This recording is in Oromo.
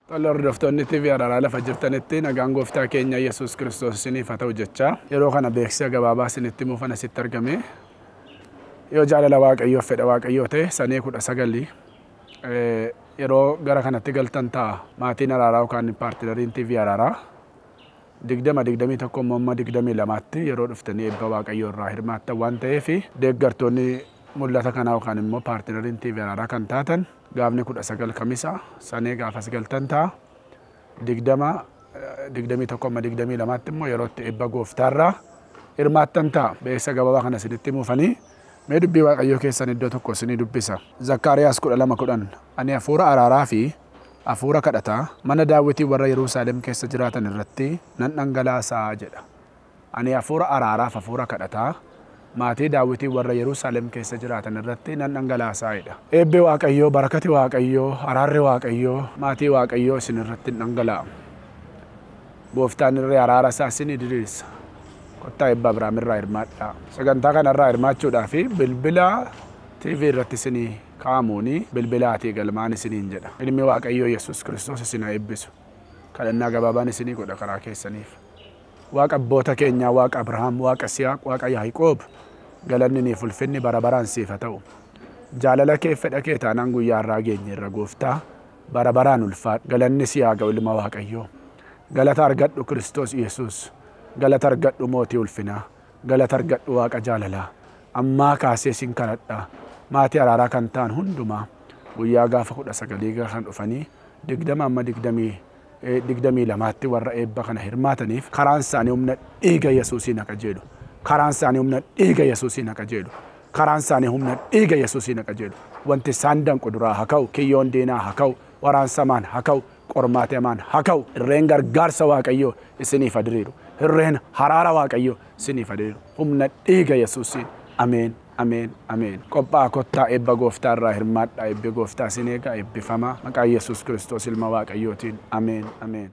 Allora doftonni TV araara lafa jirtanitti nagaan gooftaa keenya Yesuus Kiristoos isiniif haa ta'u jecha yeroo kana beeksisa gabaabaa isinitti muufan asitti argame yoo jaalala Waaqayyoo fedha Waaqayyoo ta'e sanii 19 yeroo gara kanatti galtan ta'a maatiin araaraa yookaan paartilariin TV araaraa 21 momma 22tti yeroo dhuftanii eebba Waaqayyoo irraa hirmaattan waan ta'eef deeggartoonni mul'ata kanaa yookaan immoo paartilariin TV araaraa kan taatan gaafni 19 kamisa sanee gaafas galtan ta'a 22tti immoo yerootti eebba gooftaarraa hirmaattan ta'a beeksisa gabaabaa kana isinitti muufanii mee dubbii Waaqayyoo keessan iddoo tokko isinii dubbisa. Zakkaariyaas 12:10 ani hafuura araaraa fi hafuura kadhataa mana Daawitii warra Yerusaalem keessa jiraatan irratti nan dhangalaasaa jedha. Ani hafuura araaraa fi hafuura kadhataa maatii Daawitii warra Yerusaalem keessa jiraatan irratti nan dhangalaasaa jedha. Eebbi Waaqayyoo, barakati Waaqayyoo, araarri Waaqayyoo, maatii Waaqayyoo isin irratti dhangalaa'a. Gooftaan irree araara isaa isinii diriirsa. Kottaa eebba Abrahaam irraa hirmaadhaa. Sagantaa kanarraa hirmaachuudhaa fi bilbila TV irratti isinii kaa'amuuni bilbilaatii galmaan isiniin jedha. Ilmi Waaqayyoo Yesuus Kiristoos isin haa eebbisu. Kadhannaa gabaabaan isinii godha karaa keessaniif. Waaqa abboota keenyaa, Waaqa Abrahaam, Waaqa Siyaaq, Waaqa Yaaqoob galanni niif ulfinni bara baraan siif haa ta'u. Jaalala kee fedha kee taanaan guyyaa irraa geenye irra gooftaa bara baraan ulfaadhu. Galanni si haa ga'u ilma Waaqayyoo. Galata argadhu Kiristoos Yesuus. Galata argadhu mootii ulfinaa. Galata argadhu Waaqa jaalalaa. Ammaa kaasee sin kadhadhaa. Maatii araaraa kan ta'an hundumaa guyyaa gaafa 19 kan dhufanii 22tti warra eebba kana hirmaataniif karaan isaanii humna dhiiga Yesuusiin haa qajeelu. Karaan isaanii humna dhiiga Yesuusiin haa qajeelu. Karaan isaanii humna dhiiga Yesuusiin haa qajeelu. Wanti isaan danqu duraa haa ka'u, kiyyoon diinaa haa ka'u, waraansamaan haa ka'u, qormaatemaan haa ka'u. Irreen gargaarsa Waaqayyoo isiniif haa diriiru. Irreen haraara Waaqayyoo isiniif haa diriiru. Humna dhiiga Yesuusiin. Ameen. Ameen. Ameen. Qophaa kottaa eebba gooftaa irraa hirmaadhaa. Eebbi gooftaa isin eegaa eebbifamaa. Maqaa Yesuus Kiristoos ilma Waaqayyootiin. Ameen. Ameen.